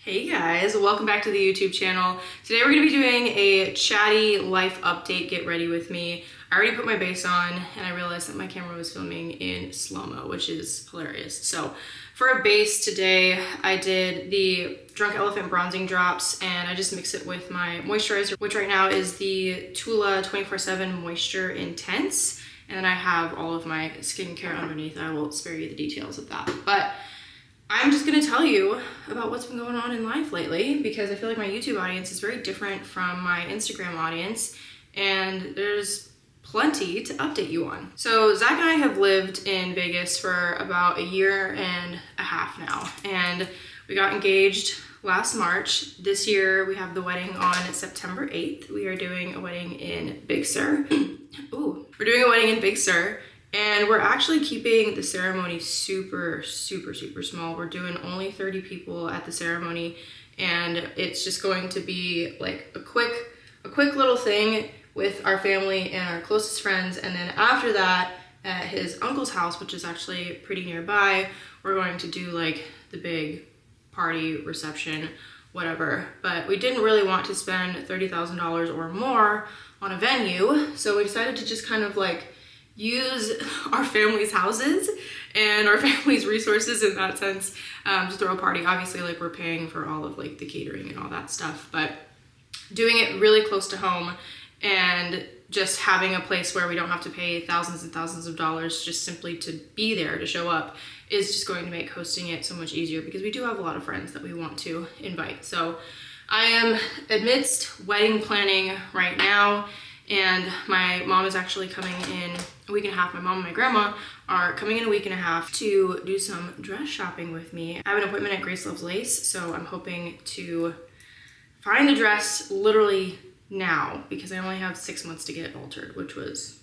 Hey guys, welcome back to the YouTube channel. Today we're going to be doing a Chatty life update, get ready with me. I already put my base on and I realized that my camera was filming in slow-mo, which is hilarious. So for a base today, I did the Drunk Elephant bronzing drops and I just mix it with my moisturizer, which right now is the Tula 24/7 Moisture Intense. And then I have all of my skincare underneath. I will spare you the details of that. But I'm just gonna tell you about what's been going on in life lately because I feel like my YouTube audience is very different from my Instagram audience and there's plenty to update you on. So Zach and I have lived in Vegas for about a year and a half now and we got engaged last March. This year we have the wedding on September 8th. We are doing a wedding in Big Sur. Ooh, we're doing a wedding in Big Sur. And we're actually keeping the ceremony super small. We're doing only 30 people at the ceremony and it's just going to be like a quick little thing with our family and our closest friends. And then after that, at his uncle's house, which is actually pretty nearby, we're going to do like the big party reception, whatever. But we didn't really want to spend $30,000 or more on a venue. So we decided to just kind of like use our family's houses and our family's resources in that sense to throw a party. Obviously, like we're paying for all of like the catering and all that stuff, but doing it really close to home and just having a place where we don't have to pay thousands and thousands of dollars just simply to be there, to show up, is just going to make hosting it so much easier because we do have a lot of friends that we want to invite. So I am amidst wedding planning right now. And my mom is actually coming in a week and a half. My mom and my grandma are coming in a week and a half to do some dress shopping with me. I have an appointment at Grace Loves Lace, so I'm hoping to find a dress literally now because I only have 6 months to get it altered, which was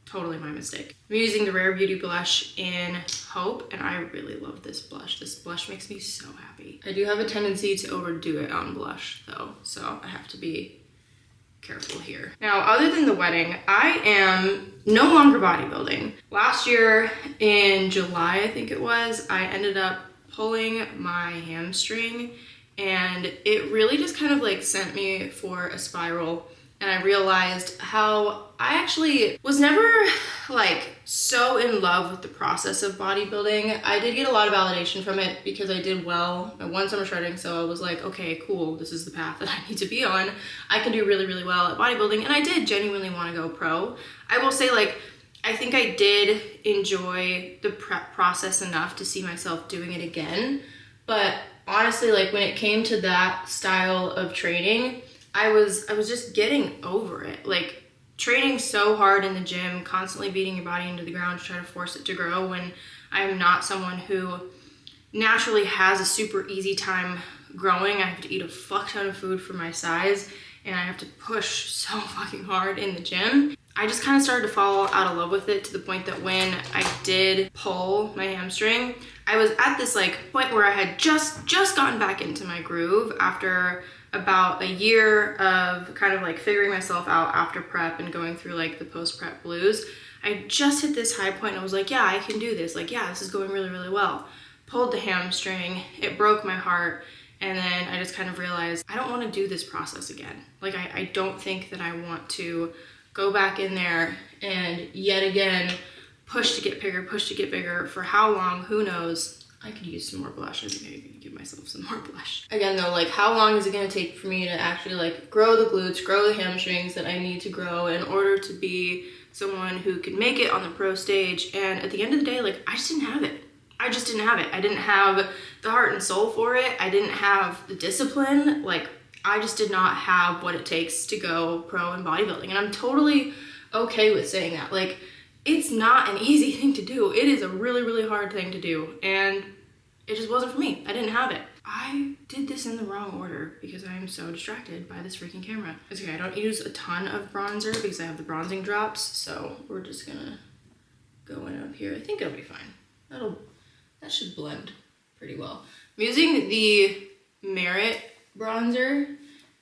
totally my mistake. I'm using the Rare Beauty blush in Hope, and I really love this blush. This blush makes me so happy. I do have a tendency to overdo it on blush though, so I have to be careful here. Now, other than the wedding, I am no longer bodybuilding. Last year in July, I think it was, I ended up pulling my hamstring and it really just kind of like sent me for a spiral. And I realized how I actually was never like so in love with the process of bodybuilding. I did get a lot of validation from it because I did well. I won summer shredding, so I was like, okay, cool, this is the path that I need to be on. I can do really well at bodybuilding, and I did genuinely want to go pro. I will say, like, I think I did enjoy the prep process enough to see myself doing it again, but honestly, like when it came to that style of training, I was just getting over it. Like training so hard in the gym, constantly beating your body into the ground to try to force it to grow when I'm not someone who naturally has a super easy time growing. I have to eat a fuck ton of food for my size and I have to push so fucking hard in the gym. I just kind of started to fall out of love with it to the point that when I did pull my hamstring, I was at this like point where I had just gotten back into my groove after about a year of kind of like figuring myself out after prep and going through like the post-prep blues. I just hit this high point and I was like, yeah, I can do this. Like, yeah, this is going really well. Pulled the hamstring, it broke my heart. And then I just kind of realized I don't want to do this process again. Like, I don't think that I want to go back in there and yet again, push to get bigger for how long, who knows. I could use some more blush. I think I can give myself some more blush. Again though, like how long is it gonna take for me to actually like grow the glutes, grow the hamstrings that I need to grow in order to be someone who can make it on the pro stage? And at the end of the day, like I just didn't have it. I didn't have the heart and soul for it. I didn't have the discipline. Like I just did not have what it takes to go pro in bodybuilding. And I'm totally okay with saying that. Like it's not an easy thing to do. It is a really hard thing to do. And it just wasn't for me. I didn't have it. I did this in the wrong order because I am so distracted by this freaking camera. It's okay, I don't use a ton of bronzer because I have the bronzing drops. So we're just gonna go in up here. I think it'll be fine. That should blend pretty well. I'm using the Merit bronzer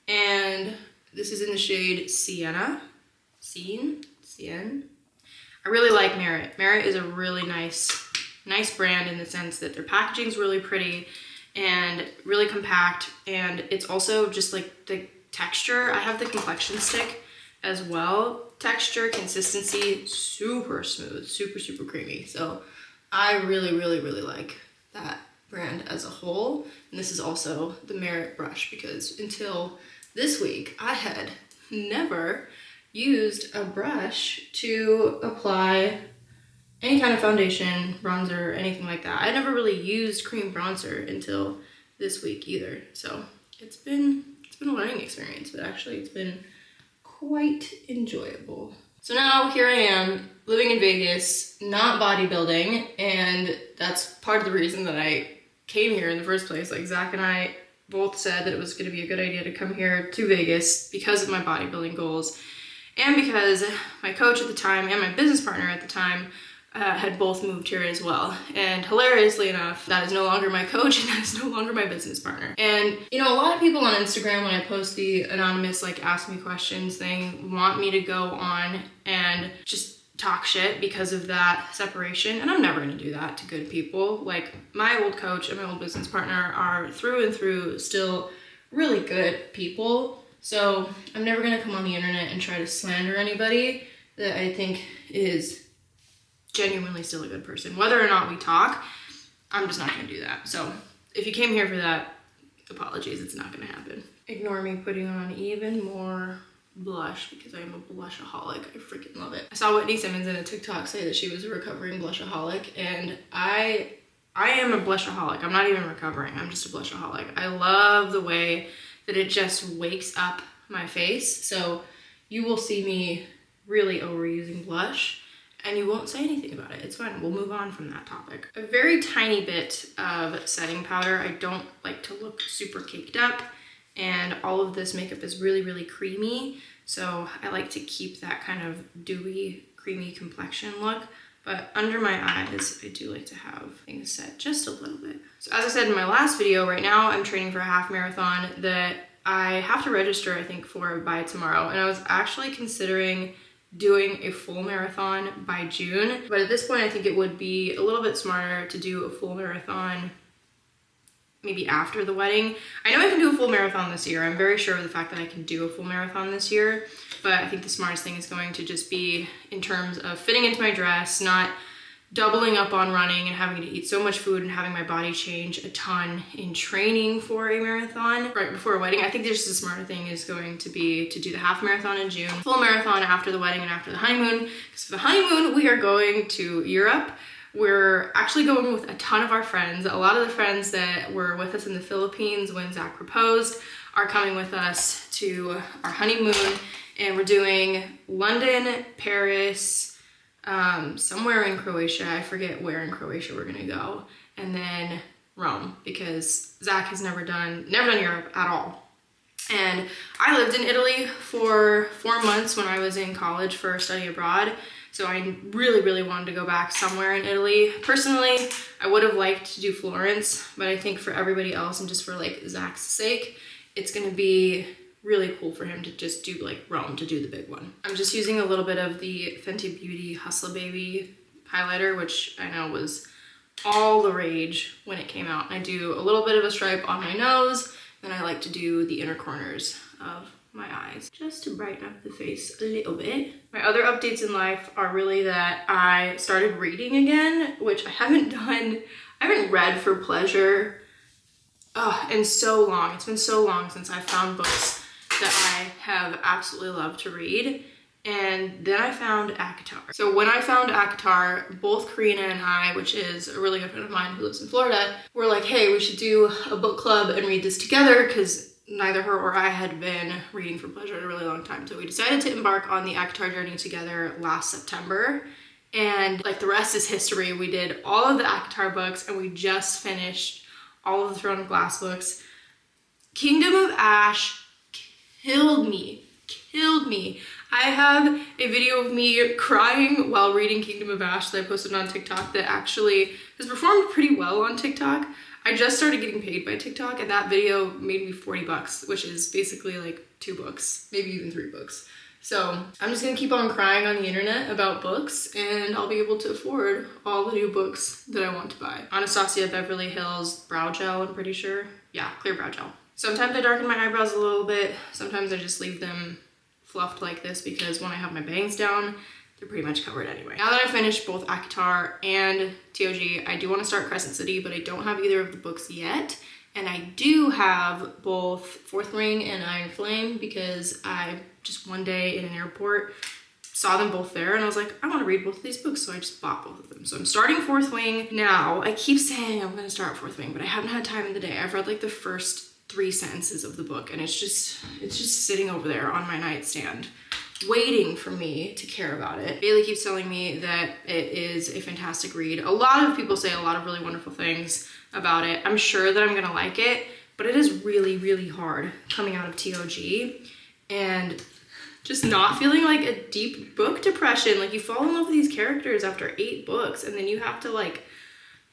and this is in the shade Sienna. Sienna. I really like Merit. Merit is a really nice brand in the sense that their packaging is really pretty and really compact. And it's also just like the texture. I have the complexion stick as well. Texture, consistency, super smooth, super, super creamy. So I really, really, really like that brand as a whole. And this is also the Merit brush, because until this week, I had never used a brush to apply any kind of foundation, bronzer, anything like that. I never really used cream bronzer until this week either. So it's been a learning experience, but actually it's been quite enjoyable. So now here I am living in Vegas, not bodybuilding, and that's part of the reason that I came here in the first place. Like Zach and I both said that it was going to be a good idea to come here to Vegas because of my bodybuilding goals, and because my coach at the time and my business partner at the time had both moved here as well. And hilariously enough, that is no longer my coach and that is no longer my business partner. And you know, a lot of people on Instagram, when I post the anonymous like ask me questions thing, want me to go on and just talk shit because of that separation. And I'm never gonna do that to good people. Like my old coach and my old business partner are through and through still really good people. So I'm never gonna come on the internet and try to slander anybody that I think is genuinely still a good person. Whether or not we talk, I'm just not gonna do that. So if you came here for that, apologies, it's not gonna happen. Ignore me putting on even more blush because I am a blushaholic. I freaking love it. I saw Whitney Simmons in a TikTok say that she was a recovering blushaholic, and I am a blushaholic. I'm not even recovering, I'm just a blushaholic. I love the way that it just wakes up my face. So you will see me really overusing blush, and you won't say anything about it. It's fine, we'll move on from that topic. A very tiny bit of setting powder. I don't like to look super caked up, and all of this makeup is really, really creamy. So I like to keep that kind of dewy, creamy complexion look. But under my eyes, I do like to have things set just a little bit. So as I said in my last video, right now I'm training for a half marathon that I have to register, I think, for by tomorrow. And I was actually considering doing a full marathon by June. But at this point, I think it would be a little bit smarter to do a full marathon maybe after the wedding. I know I can do a full marathon this year. I'm very sure of the fact that I can do a full marathon this year, but I think the smartest thing is going to just be in terms of fitting into my dress, not doubling up on running and having to eat so much food and having my body change a ton in training for a marathon right before a wedding. I think just the smarter thing is going to be to do the half marathon in June, full marathon after the wedding and after the honeymoon. Because for the honeymoon, we are going to Europe. We're actually going with a ton of our friends. A lot of the friends that were with us in the Philippines when Zach proposed are coming with us to our honeymoon, and we're doing London, Paris, somewhere in Croatia. I forget where in Croatia we're gonna go, and then Rome, because Zach has never done Europe at all. And I lived in Italy for 4 months when I was in college for study abroad. So I really, really wanted to go back somewhere in Italy. Personally, I would have liked to do Florence, but I think for everybody else and just for like Zach's sake, it's gonna be really cool for him to just do like Rome, to do the big one. I'm just using a little bit of the Fenty Beauty Hustla Baby highlighter, which I know was all the rage when it came out. I do a little bit of a stripe on my nose, then I like to do the inner corners of my eyes just to brighten up the face a little bit. My other updates in life are really that I started reading again, which I haven't done. I haven't read for pleasure in so long. It's been so long since I found books that I have absolutely loved to read. And then I found ACOTAR. So when I found ACOTAR, both Karina and I, which is a really good friend of mine who lives in Florida, were like, hey, we should do a book club and read this together, because neither her or I had been reading for pleasure in a really long time. So we decided to embark on the ACOTAR journey together last September. And like the rest is history. We did all of the ACOTAR books, and we just finished all of the Throne of Glass books. Kingdom of Ash killed me. I have a video of me crying while reading Kingdom of Ash that I posted on TikTok that actually has performed pretty well on TikTok. I just started getting paid by TikTok, and that video made me $40, which is basically like 2 books, maybe even 3 books. So I'm just gonna keep on crying on the internet about books, and I'll be able to afford all the new books that I want to buy. Anastasia Beverly Hills Brow Gel, I'm pretty sure. Yeah, clear brow gel. Sometimes I darken my eyebrows a little bit. Sometimes I just leave them fluffed like this because when I have my bangs down, they're pretty much covered anyway. Now that I've finished both ACOTAR and TOG, I do want to start Crescent City, but I don't have either of the books yet. And I do have both Fourth Ring and Iron Flame because I just one day in an airport saw them both there and I was like, I want to read both of these books, so I just bought both of them. So I'm starting Fourth Wing now. I keep saying I'm going to start Fourth Wing, but I haven't had time in the day. I've read like the first 3 sentences of the book and it's just sitting over there on my nightstand waiting for me to care about it. Bailey keeps telling me that it is a fantastic read. A lot of people say a lot of really wonderful things about it. I'm sure that I'm gonna like it, but it is really, really hard coming out of TOG and just not feeling like a deep book depression. Like you fall in love with these characters after 8 books and then you have to like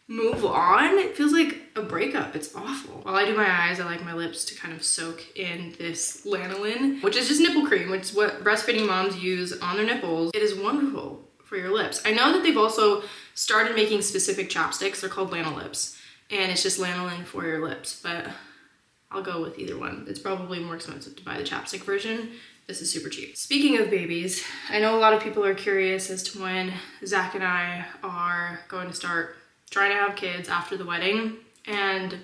move on. It feels like a breakup. It's awful. While I do my eyes, I like my lips to kind of soak in this lanolin, which is just nipple cream, which is what breastfeeding moms use on their nipples. It is wonderful for your lips. I know that they've also started making specific chapsticks. They're called Lanolips, and it's just lanolin for your lips, but I'll go with either one. It's probably more expensive to buy the chapstick version. This is super cheap. Speaking of babies, I know a lot of people are curious as to when Zach and I are going to start trying to have kids after the wedding, and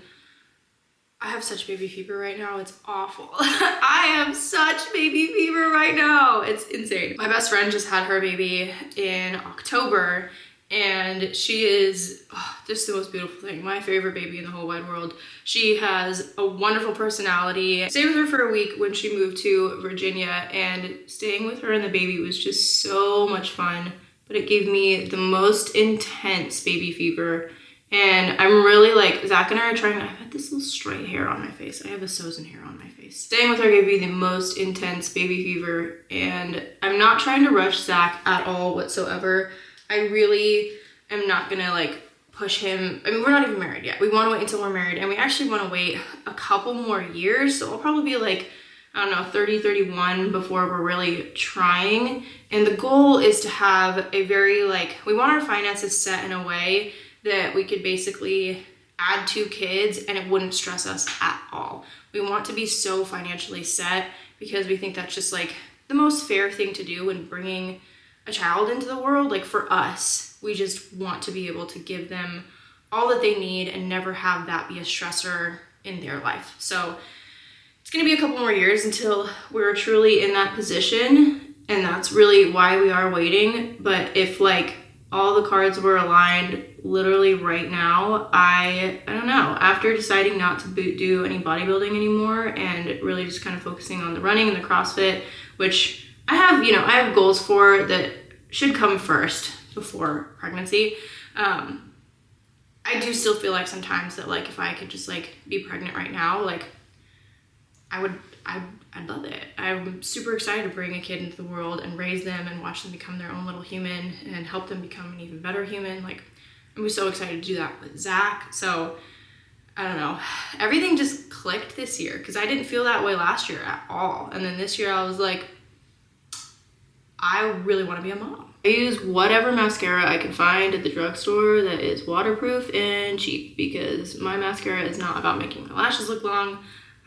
I have such baby fever right now. It's awful. I have such baby fever right now. It's insane. My best friend just had her baby in October, and she is just the most beautiful thing. My favorite baby in the whole wide world. She has a wonderful personality. I stayed with her for a week when she moved to Virginia, and staying with her and the baby was just so much fun. But it gave me the most intense baby fever. And I'm really like, Zach and I are trying, I've had this little stray hair on my face. I have a Sozen hair on my face. Staying with her gave me the most intense baby fever. And I'm not trying to rush Zach at all whatsoever. I really am not gonna like push him. I mean, we're not even married yet. We wanna wait until we're married. And we actually wanna wait a couple more years. So I'll probably be like, I don't know, 30, 31 before we're really trying. And the goal is to have a very like, we want our finances set in a way that we could basically add 2 kids and it wouldn't stress us at all. We want to be so financially set because we think that's just like the most fair thing to do when bringing a child into the world. Like for us, we just want to be able to give them all that they need and never have that be a stressor in their life. So it's gonna be a couple more years until we're truly in that position, and that's really why we are waiting. But if like all the cards were aligned literally right now, I don't know, after deciding not to do any bodybuilding anymore and really just kind of focusing on the running and the CrossFit, which I have, you know, I have goals for that should come first before pregnancy. I do still feel like sometimes that like if I could just like be pregnant right now, like I'd love it. I'm super excited to bring a kid into the world and raise them and watch them become their own little human and help them become an even better human. Like, I'm so excited to do that with Zach. So, I don't know. Everything just clicked this year because I didn't feel that way last year at all. And then this year I was like, I really want to be a mom. I use whatever mascara I can find at the drugstore that is waterproof and cheap because my mascara is not about making my lashes look long.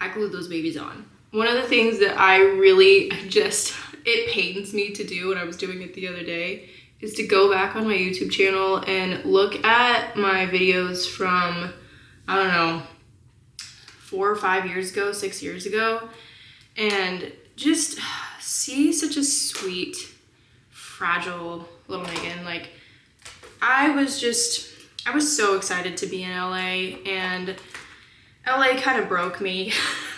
I glued those babies on. One of the things that it pains me to do, and I was doing it the other day, is to go back on my YouTube channel and look at my videos from, I don't know, 4 or 5 years ago, 6 years ago, and just see such a sweet, fragile little Megan. Like, I was so excited to be in LA, and LA kind of broke me,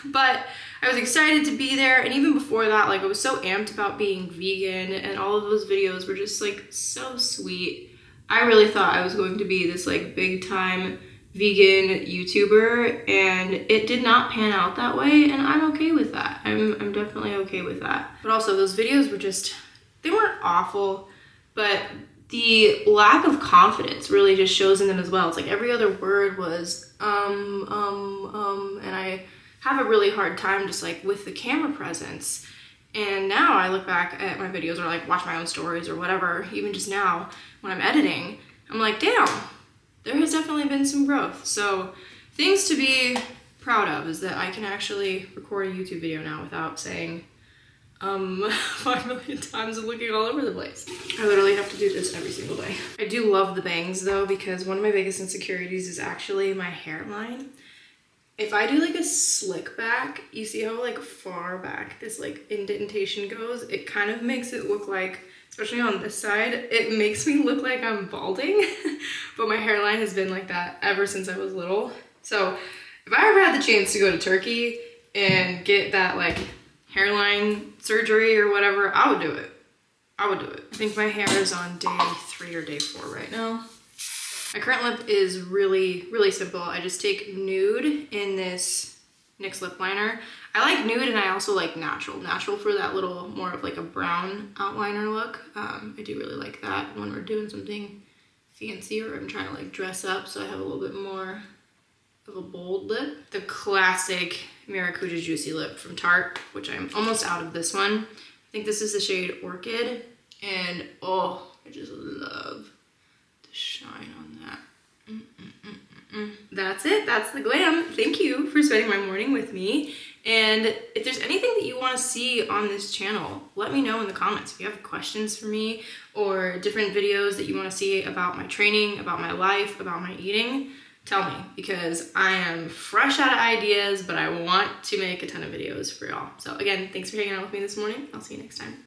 but I was excited to be there. And even before that, like I was so amped about being vegan, and all of those videos were just like so sweet. I really thought I was going to be this like big time vegan YouTuber, and it did not pan out that way, and I'm okay with that. I'm definitely okay with that. But also those videos were just, they weren't awful, but the lack of confidence really just shows in them as well. It's like every other word was and I have a really hard time just like with the camera presence. And now I look back at my videos or like watch my own stories or whatever, even just now when I'm editing, I'm like, damn, there has definitely been some growth. So things to be proud of is that I can actually record a YouTube video now without saying 5 million times and looking all over the place. I literally have to do this every single day. I do love the bangs though, because one of my biggest insecurities is actually my hairline. If I do like a slick back, you see how like far back this like indentation goes? It kind of makes it look like, especially on this side, it makes me look like I'm balding. But my hairline has been like that ever since I was little. So if I ever had the chance to go to Turkey and get that like hairline surgery or whatever, I would do it. I would do it. I think my hair is on day 3 or day 4 right now. My current lip is really, really simple. I just take nude in this NYX lip liner. I like nude and I also like natural. Natural for that little more of like a brown outliner look. I do really like that when we're doing something fancy or I'm trying to like dress up so I have a little bit more of a bold lip. The classic Maracuja Juicy Lip from Tarte, which I'm almost out of this one. I think this is the shade Orchid, and oh, I just love the shine on that. That's it. That's the glam. Thank you for spending my morning with me. And if there's anything that you want to see on this channel, let me know in the comments. If you have questions for me or different videos that you want to see about my training, about my life, about my eating, tell me, because I am fresh out of ideas, but I want to make a ton of videos for y'all. So again, thanks for hanging out with me this morning. I'll see you next time.